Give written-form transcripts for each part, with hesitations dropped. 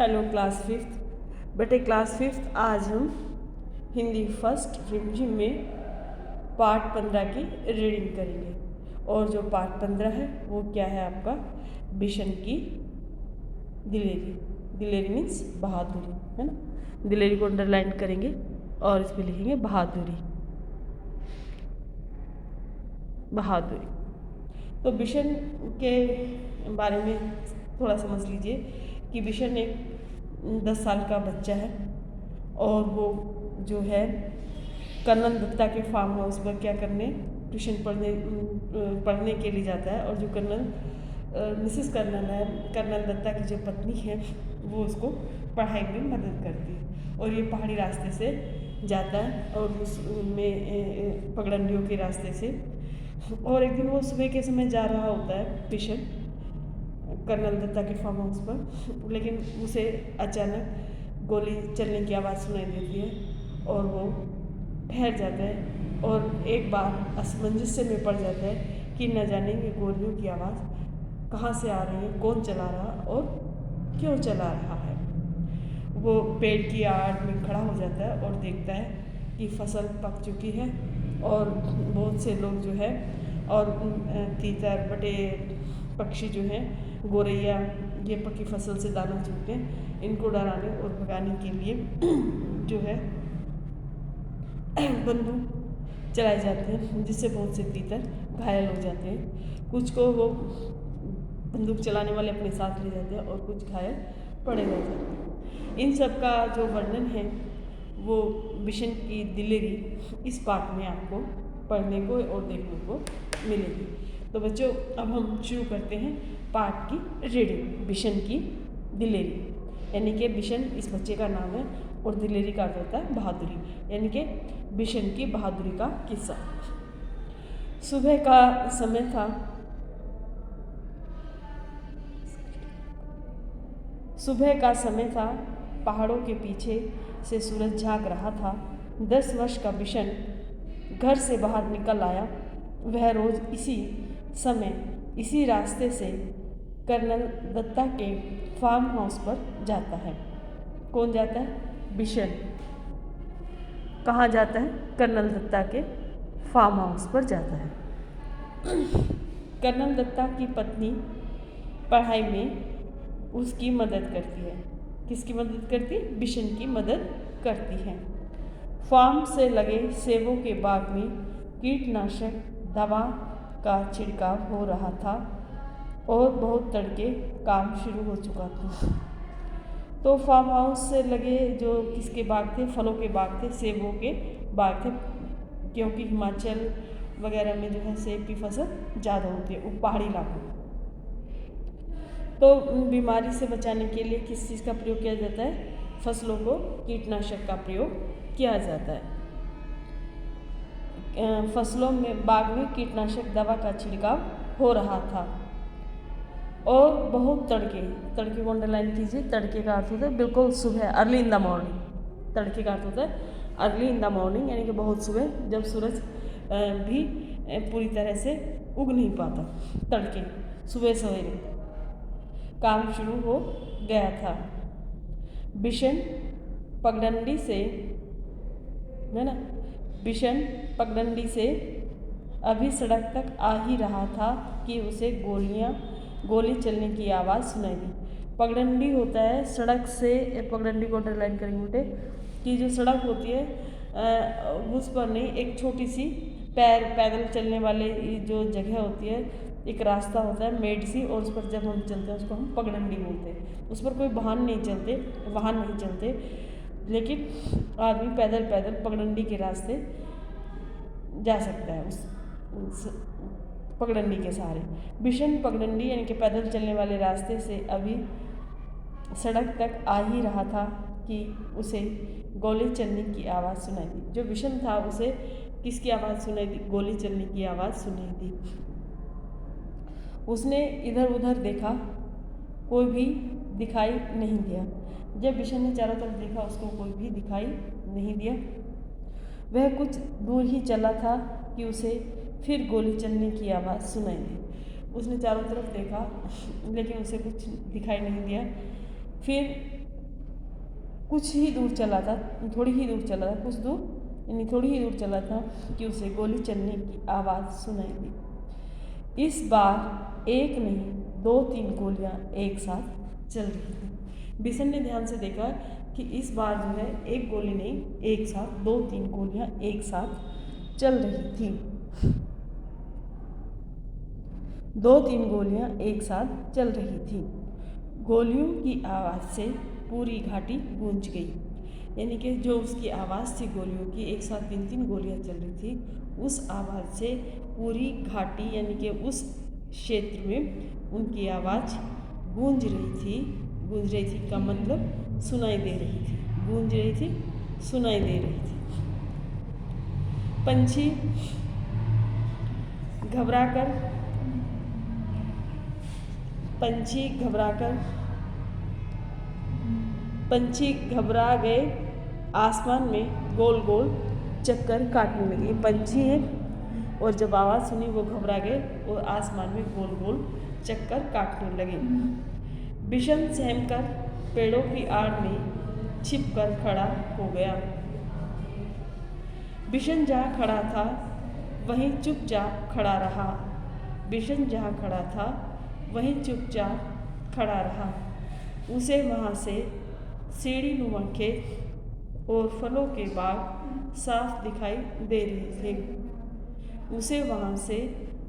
Hello class fifth. बेटे class fifth आज हम हिंदी फर्स्ट रिविजन में पार्ट 15 की रीडिंग करेंगे। और जो पार्ट 15 है वो क्या है आपका बिशन की दिलेरी। दिलेरी मीन्स बहादुरी, है ना। दिलेरी को अंडरलाइन करेंगे और इस पर लिखेंगे बहादुरी। बहादुरी। तो बिशन के बारे में थोड़ा समझ लीजिए कि बिशन एक 10 साल का बच्चा है और वो जो है कर्नल दत्ता के फार्म हाउस पर क्या करने ट्यूशन पढ़ने के लिए जाता है। और जो मिसेस कर्नल है, कर्नल दत्ता की जो पत्नी है, वो उसको पढ़ाई में मदद करती है। और ये पहाड़ी रास्ते से जाता है और उसमें पगडंडियों के रास्ते से। और एक दिन वो सुबह के समय जा रहा होता है बिशन कर्नल दत्ता के फार्म हाउस पर, लेकिन उसे अचानक गोली चलने की आवाज़ सुनाई देती है और वो ठहर जाता है और एक बार असमंजस्य में पड़ जाता है कि न जाने ये गोलियों की आवाज़ कहाँ से आ रही है, कौन चला रहा और क्यों चला रहा है। वो पेड़ की आड़ में खड़ा हो जाता है और देखता है कि फसल पक चुकी है और बहुत से लोग जो है और तीतर बटेर पक्षी जो हैं, गोरैया, ये पकी फसल से दाना चुगते हैं। इनको डराने और भगाने के लिए जो है बंदूक चलाए जाते हैं, जिससे बहुत से तीतर घायल हो जाते हैं। कुछ को वो बंदूक चलाने वाले अपने साथ ले जाते हैं और कुछ घायल पड़े रह जाते हैं। इन सब का जो वर्णन है वो बिशन की दिलेरी इस पाठ में आपको पढ़ने को और देखने को मिलेगी। तो बच्चों अब हम शुरू करते हैं पाठ की रीडिंग। बिशन की दिलेरी, यानी कि बिशन इस बच्चे का नाम है और दिलेरी का अर्थ होता है बहादुरी, यानी कि बिशन की बहादुरी का किस्सा। सुबह का समय था। सुबह का समय था। पहाड़ों के पीछे से सूरज झांक रहा था। 10 वर्ष का बिशन घर से बाहर निकल आया। वह रोज इसी समय इसी रास्ते से कर्नल दत्ता के फार्म हाउस पर जाता है। कौन जाता है? बिशन। कहाँ जाता है? कर्नल दत्ता के फार्म हाउस पर जाता है। कर्नल दत्ता की पत्नी पढ़ाई में उसकी मदद करती है। किसकी मदद करती है? बिशन की मदद करती है। फार्म से लगे सेबों के बाग में कीटनाशक दवा का छिड़काव हो रहा था और बहुत तड़के काम शुरू हो चुका था। तो फार्म हाउस से लगे जो किसके बाग थे? फलों के बाग थे, सेबों के बाग थे, क्योंकि हिमाचल वगैरह में जो है सेब की फसल ज़्यादा होती है, वो पहाड़ी इलाकों में। तो बीमारी से बचाने के लिए किस चीज़ का प्रयोग किया जाता है? फसलों को कीटनाशक का प्रयोग किया जाता है। फसलों में बाग में कीटनाशक दवा का छिड़काव हो रहा था और बहुत तड़के को अंडरलाइन कीजिए। तड़के का अर्थ होता है बिल्कुल सुबह, अर्ली इन द मॉर्निंग। तड़के का अर्थ होता है अर्ली इन द मॉर्निंग, यानी कि बहुत सुबह, जब सूरज भी पूरी तरह से उग नहीं पाता। तड़के सुबह सवेरे काम शुरू हो गया था। बिशन पगडंडी से, है ना, बिशन पगडंडी से अभी सड़क तक आ ही रहा था कि उसे गोली चलने की आवाज़ सुनाई दी। पगडंडी होता है सड़क से, पगडंडी को अंडरलाइन करेंगे बेटे, कि जो सड़क होती है उस पर नहीं, एक छोटी सी पैदल चलने वाले जो जगह होती है, एक रास्ता होता है मेड सी, और उस पर जब हम चलते हैं उसको हम पगडंडी बोलते हैं। उस पर कोई वाहन नहीं चलते, लेकिन आदमी पैदल पगडंडी के रास्ते जा सकता है उस पगडंडी के सहारे। बिशन पगडंडी यानी कि पैदल चलने वाले रास्ते से अभी सड़क तक आ ही रहा था कि उसे गोली चलने की आवाज़ सुनाई दी। जो बिशन था उसे किसकी आवाज़ सुनाई दी? गोली चलने की आवाज़ सुनाई दी। उसने इधर उधर देखा, कोई भी दिखाई नहीं दिया। जब बिशन ने चारों तरफ देखा, उसको कोई भी दिखाई नहीं दिया। वह कुछ दूर ही चला था कि उसे फिर गोली चलने की आवाज़ सुनाई दी। उसने चारों तरफ देखा लेकिन उसे कुछ दिखाई नहीं दिया। फिर कुछ ही दूर चला था, थोड़ी ही दूर चला था, कुछ दूर यानी थोड़ी ही दूर चला था कि उसे गोली चलने की आवाज़ सुनाई दी। इस बार एक नहीं 2-3 गोलियां एक साथ चल रही थी। बिशन ने ध्यान से देखा कि इस बार जो है एक गोली नहीं, एक साथ 2-3 गोलियां एक साथ चल रही थी। 2-3 गोलियां एक साथ चल रही थी। गोलियों की आवाज़ से पूरी घाटी गूंज गई। यानी कि जो उसकी आवाज़ थी गोलियों की, एक साथ 3-3 गोलियां चल रही थी, उस आवाज़ से पूरी घाटी यानी कि उस क्षेत्र में उनकी आवाज़ गूंज रही थी। गूंज रही थी का मतलब सुनाई दे रही थी, गूंज रही थी, सुनाई दे रही थी। पंछी घबराकर पंछी घबरा गए, आसमान में गोल गोल चक्कर काटने लगे। पंछी हैं और जब आवाज़ सुनी वो घबरा गए और आसमान में गोल गोल चक्कर काटने लगे। बिशन सहमकर पेड़ों की आड़ में छिपकर खड़ा हो गया। बिशन जहाँ खड़ा था वहीं चुपचाप खड़ा रहा। बिशन जहाँ खड़ा था वहीं चुपचाप खड़ा रहा। उसे वहाँ से सीढ़ी नुमा खेत और फलों के बाग साफ दिखाई दे रहे थे। उसे वहाँ से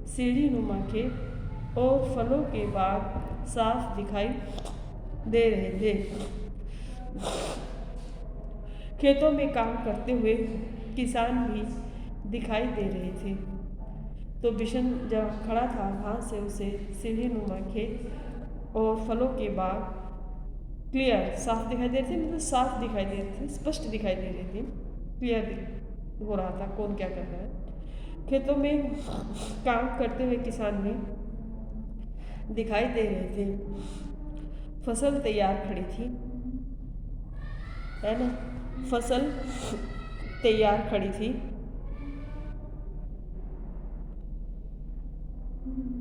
सीढ़ी नुमा खेत और फलों के बाग साफ दिखाई दे रहे थे। खेतों में काम करते हुए किसान भी दिखाई दे रहे थे। तो बिशन जब खड़ा था वहाँ से उसे सीढ़ी नुमा खेत और फलों के बाग क्लियर साफ दिखाई दे रहे थे, मतलब साफ दिखाई दे रहे थे, स्पष्ट दिखाई दे रहे थे, क्लियर हो रहा था कौन क्या कर रहा है। खेतों में काम करते हुए किसान भी दिखाई दे रहे थे। फसल तैयार खड़ी थी, है ना, फसल तैयार खड़ी थी,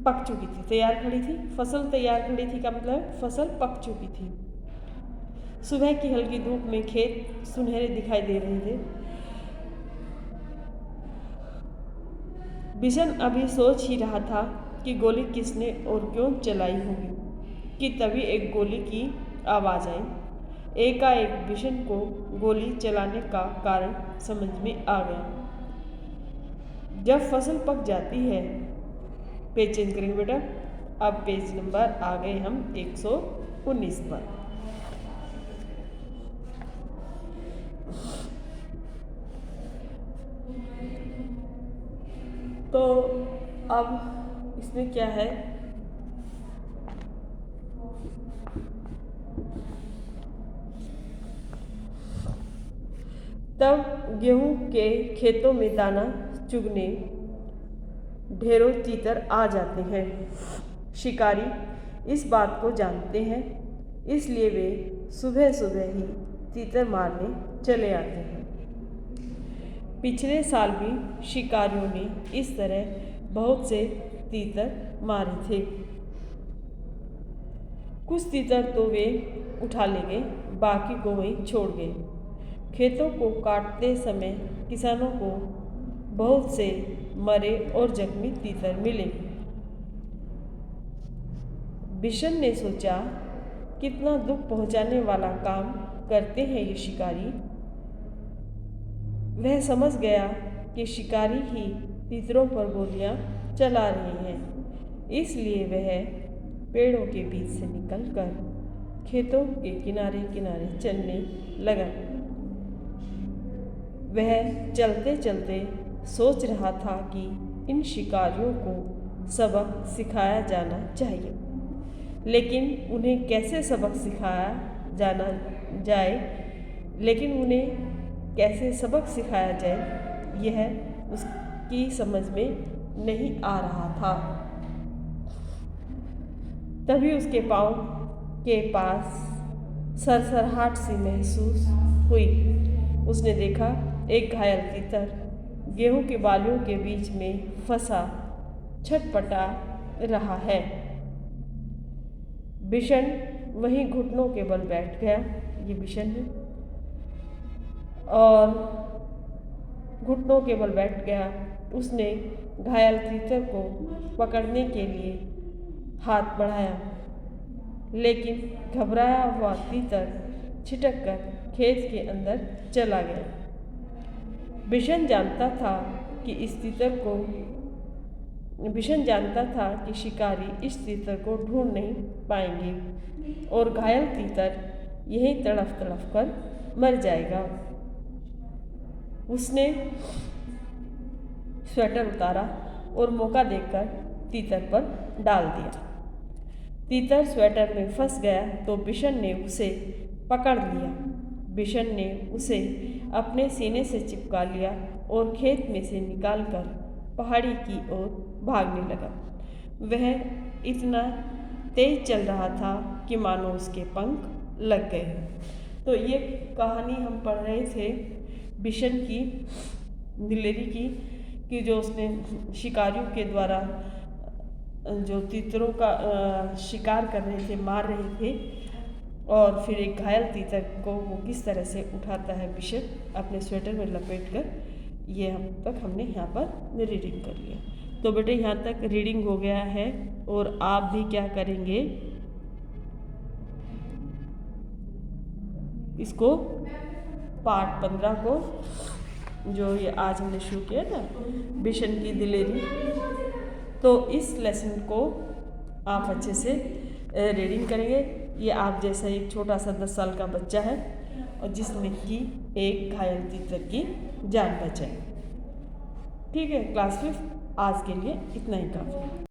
पक चुकी थी, तैयार खड़ी थी, फसल तैयार खड़ी थी का मतलब फसल पक चुकी थी। सुबह की हल्की धूप में खेत सुनहरे दिखाई दे रहे थे। बिशन अभी सोच ही रहा था कि गोली किसने और क्यों चलाई होगी कि तभी एक गोली की आवाज़ आई। एकाएक बिशन को गोली चलाने का कारण समझ में आ गया। जब फसल पक जाती है, पेज चेंज करेंगे बेटा। अब पेज नंबर आ गए हम 119 पर। तो अब इसमें क्या है, तब गेहूं के खेतों में दाना चुगने ढेरों तीतर आ जाते हैं। शिकारी इस बात को जानते हैं, इसलिए वे सुबह सुबह ही तीतर मारने चले आते हैं। पिछले साल भी शिकारियों ने इस तरह बहुत से तीतर मारे थे। कुछ तीतर तो वे उठा ले गए, बाकी को वहीं छोड़ गए। खेतों को काटते समय किसानों को बहुत से मरे और जख्मी तीतर मिले। बिशन ने सोचा, कितना दुख पहुंचाने वाला काम करते हैं ये शिकारी। वह समझ गया कि शिकारी ही तीतरों पर गोलियां चला रहे हैं, इसलिए वह पेड़ों के बीच से निकलकर खेतों के किनारे किनारे चलने लगा। वह चलते चलते सोच रहा था कि इन शिकारियों को सबक सिखाया जाना चाहिए, लेकिन उन्हें कैसे सबक सिखाया जाना जाए कैसे सबक सिखाया जाए, यह उसकी समझ में नहीं आ रहा था। तभी उसके पाँव के पास सरसराहट सी महसूस हुई। उसने देखा एक घायल तीतर गेहूं के बालियों के बीच में फंसा छटपटा रहा है। बिशन वहीं घुटनों के बल बैठ गया। ये बिशन है। और घुटनों के बल बैठ गया। उसने घायल तीतर को पकड़ने के लिए हाथ बढ़ाया, लेकिन घबराया हुआ तीतर छिटक कर खेत के अंदर चला गया। बिशन जानता था कि शिकारी इस तीतर को ढूंढ नहीं पाएंगे और घायल तीतर यहीं तड़फ तड़फ कर मर जाएगा। उसने स्वेटर उतारा और मौका देखकर तीतर पर डाल दिया। तीतर स्वेटर में फंस गया तो बिशन ने उसे पकड़ लिया। बिशन ने उसे अपने सीने से चिपका लिया और खेत में से निकालकर पहाड़ी की ओर भागने लगा। वह इतना तेज चल रहा था कि मानो उसके पंख लग गए। तो ये कहानी हम पढ़ रहे थे बिशन की, दिलेरी की, कि जो उसने शिकारियों के द्वारा जो तीतरों का शिकार कर रहे थे, मार रहे थे, और फिर एक घायल तीतर को वो किस तरह से उठाता है बिशन अपने स्वेटर में लपेट कर। ये हमने यहाँ पर रीडिंग कर लिया। तो बेटे यहाँ तक रीडिंग हो गया है और आप भी क्या करेंगे, इसको पार्ट 15 को जो ये आज हमने शुरू किया ना बिशन की दिलेरी, तो इस लेसन को आप अच्छे से रीडिंग करेंगे। ये आप जैसा एक छोटा सा 10 साल का बच्चा है और जिसने कि एक घायल तीतर की जान बचाई। ठीक है, क्लास 5 आज के लिए इतना ही काफ़ी है।